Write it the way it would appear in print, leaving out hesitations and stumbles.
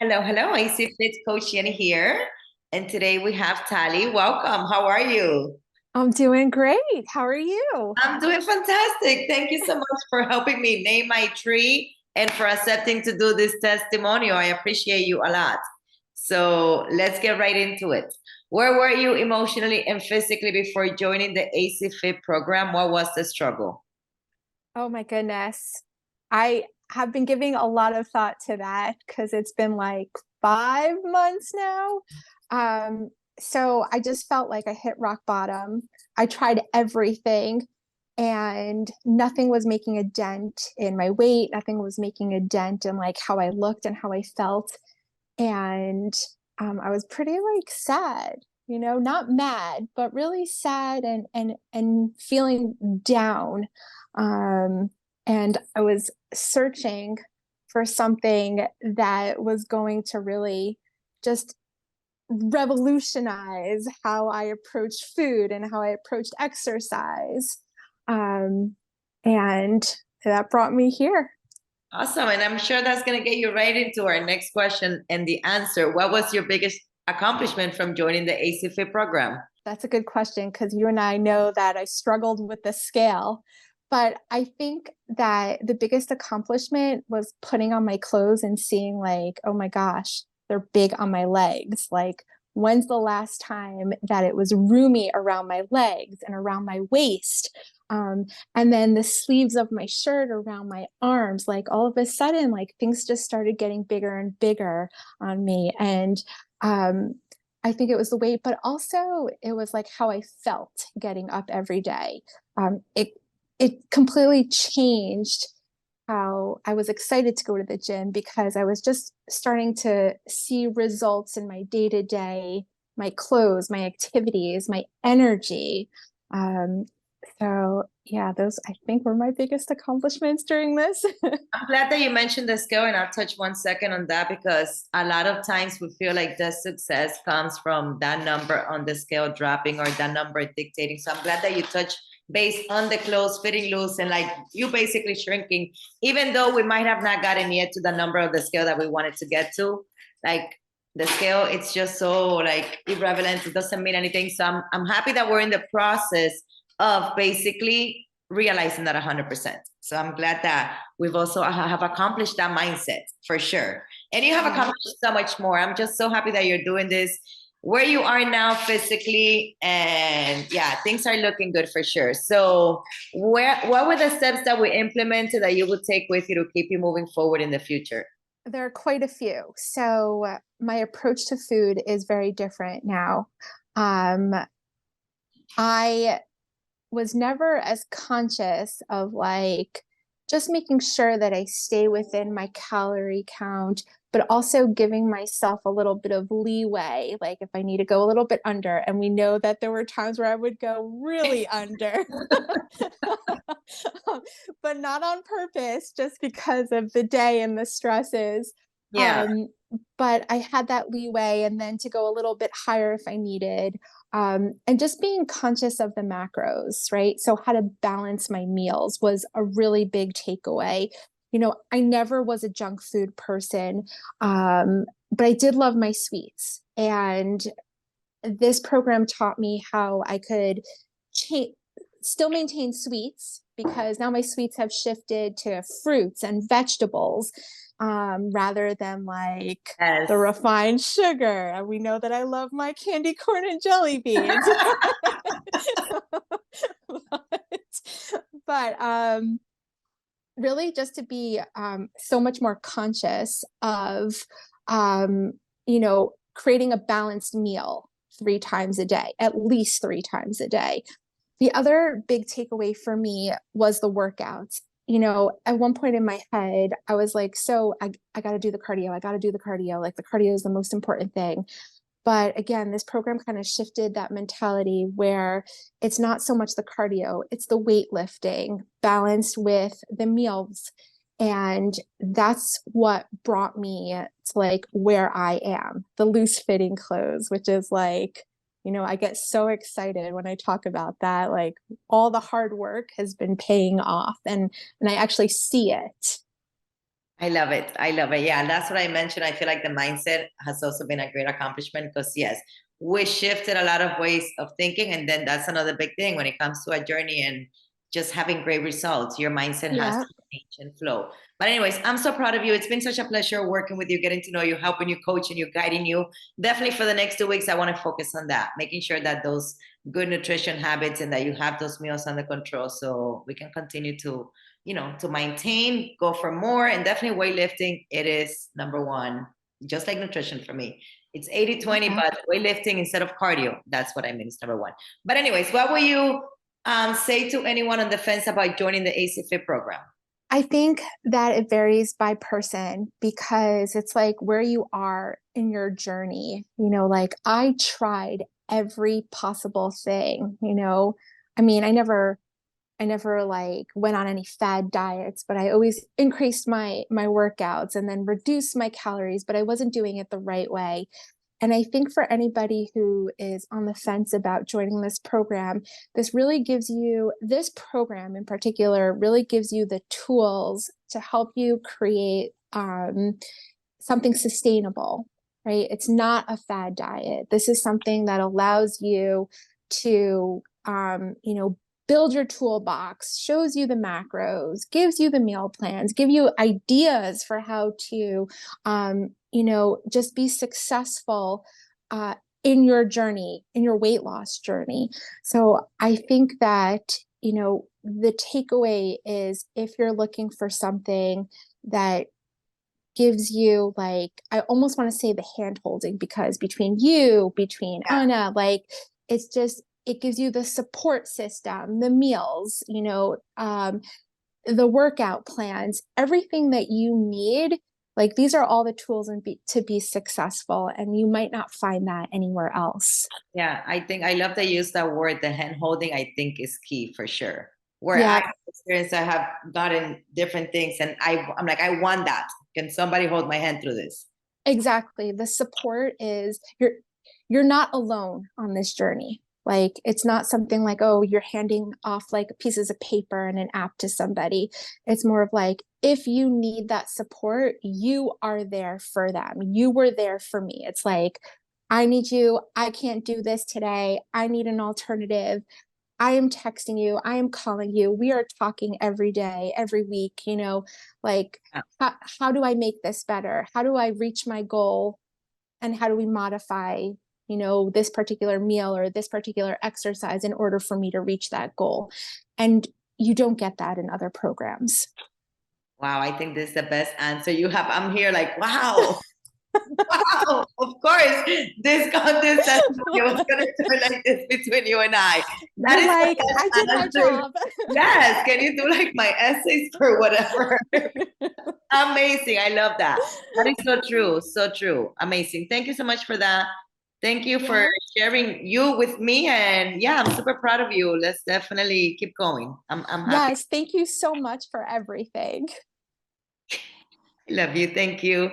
Hello, hello. AZFIT Coach Yeni here. And today we have Tali. Welcome. How are you? I'm doing great. How are you? I'm doing fantastic. Thank you so much for helping me name my tree and for accepting to do this testimonial. I appreciate you a lot. So let's get right into it. Where were you emotionally and physically before joining the AZFIT program? What was the struggle? Oh my goodness. I have been giving a lot of thought to that because it's been like 5 months now. Um, so I just felt like I hit rock bottom. I tried everything and nothing was making a dent in my weight. Nothing was making a dent in like how I looked and how I felt. And I was pretty like sad, not mad, but really sad and feeling down. Um, and I was searching for something that was going to really just revolutionize how I approach food and how I approached exercise. Um, and that brought me here. Awesome. And I'm sure that's going to get you right into our next question and the answer. What was your biggest accomplishment from joining the ACFIT program? That's a good question because you and I know that I struggled with the scale. But I think that the biggest accomplishment was putting on my clothes and seeing, like, oh my gosh, they're big on my legs. Like, when's the last time that it was roomy around my legs and around my waist? And then the sleeves of my shirt around my arms, like all of a sudden, like things just started getting bigger and bigger on me. And um, I think it was the weight, but also it was like how I felt getting up every day. It completely changed how I was excited to go to the gym because I was just starting to see results in my day to day, my clothes, my activities, my energy. Um, so yeah, those I think were my biggest accomplishments during this. I'm glad that you mentioned the scale, and I'll touch 1 second on that because a lot of times we feel like the success comes from that number on the scale dropping or that number dictating. So I'm glad that you touched based on the clothes fitting loose and like you basically shrinking, even though we might have not gotten yet to the number of the scale that we wanted to get to. Like the scale, it's just so like irrelevant. It doesn't mean anything. So I'm happy that we're in the process of basically realizing that 100%. So I'm glad that we've also have accomplished that mindset for sure. And you have Yeah. accomplished so much more. I'm just so happy that you're doing this where you are now physically. And yeah, things are looking good for sure. So what were the steps that we implemented that you would take with you to keep you moving forward in the future? There are quite a few. So my approach to food is very different now. Um, I was never as conscious of like just making sure that I stay within my calorie count, but also giving myself a little bit of leeway, like if I need to go a little bit under. And we know that there were times where I would go really under, but not on purpose, just because of the day and the stresses. Yeah. Um, but I had that leeway and then to go a little bit higher if I needed. And just being conscious of the macros, right? So, how to balance my meals was a really big takeaway. I never was a junk food person, but I did love my sweets. And this program taught me how I could still maintain sweets because now my sweets have shifted to fruits and vegetables rather than like the Yes. refined sugar. And we know that I love my candy corn and jelly beans. but really just to be so much more conscious of, creating a balanced meal 3 times a day, at least 3 times a day. The other big takeaway for me was the workouts. At one point in my head, I was like, so I got to do the cardio. I got to do the cardio. Like the cardio is the most important thing. But again, this program kind of shifted that mentality where it's not so much the cardio, it's the weightlifting balanced with the meals. And that's what brought me to like where I am, the loose fitting clothes, which is like, I get so excited when I talk about that. Like all the hard work has been paying off and I actually see it. I love it. I love it. Yeah, that's what I mentioned. I feel like the mindset has also been a great accomplishment because, yes, we shifted a lot of ways of thinking. And then that's another big thing when it comes to a journey and just having great results. Your mindset has Yeah. to change and flow. But, anyways, I'm so proud of you. It's been such a pleasure working with you, getting to know you, helping you, coaching you, guiding you. Definitely for the next 2 weeks, I want to focus on that, making sure that those good nutrition habits and that you have those meals under control so we can continue to to maintain, go for more, and definitely weightlifting. It is number one, just like nutrition for me. It's 80-20, Yeah. but weightlifting instead of cardio. That's what I mean. It's number one. But anyways, what will you say to anyone on the fence about joining the AZFIT program? I think that it varies by person because it's like where you are in your journey. Like I tried every possible thing, I mean, I never like went on any fad diets, but I always increased my workouts and then reduced my calories, but I wasn't doing it the right way. And I think for anybody who is on the fence about joining this program, this program in particular really gives you the tools to help you create something sustainable, right? It's not a fad diet. This is something that allows you to, build your toolbox, shows you the macros, gives you the meal plans, give you ideas for how to, just be successful in your journey, in your weight loss journey. So I think that, the takeaway is if you're looking for something that gives you like, I almost want to say the hand holding because between Yeah. Anna, like it's just, it gives you the support system, the meals, the workout plans, everything that you need. Like these are all the tools to be successful, and you might not find that anywhere else. Yeah, I think I love that you use that word, the hand holding, I think is key for sure. Where I Yeah, experience, I have gotten different things and I'm like, I want that. Can somebody hold my hand through this? exactly. The support is you're not alone on this journey. Like it's not something like, oh, you're handing off like pieces of paper and an app to somebody. It's more of like, if you need that support, you are there for them. You were there for me. It's like, I need you. I can't do this today. I need an alternative. I am texting you, I am calling you. We are talking every day, every week, like Yeah. how do I make this better? How do I reach my goal? And how do we modify, this particular meal or this particular exercise in order for me to reach that goal? And you don't get that in other programs. Wow, I think this is the best answer you have. I'm here like, wow. Wow, of course, this contest testimonial was going to turn like this between you and I. That You're is the like, I best did my answer. job. Yes, can you do like my essays for whatever? Amazing, I love that. That is so true, so true. Amazing. Thank you so much for that. Thank you for Yeah. sharing you with me, and yeah, I'm super proud of you. Let's definitely keep going. I'm happy. Yes. Thank you so much for everything. I love you. Thank you.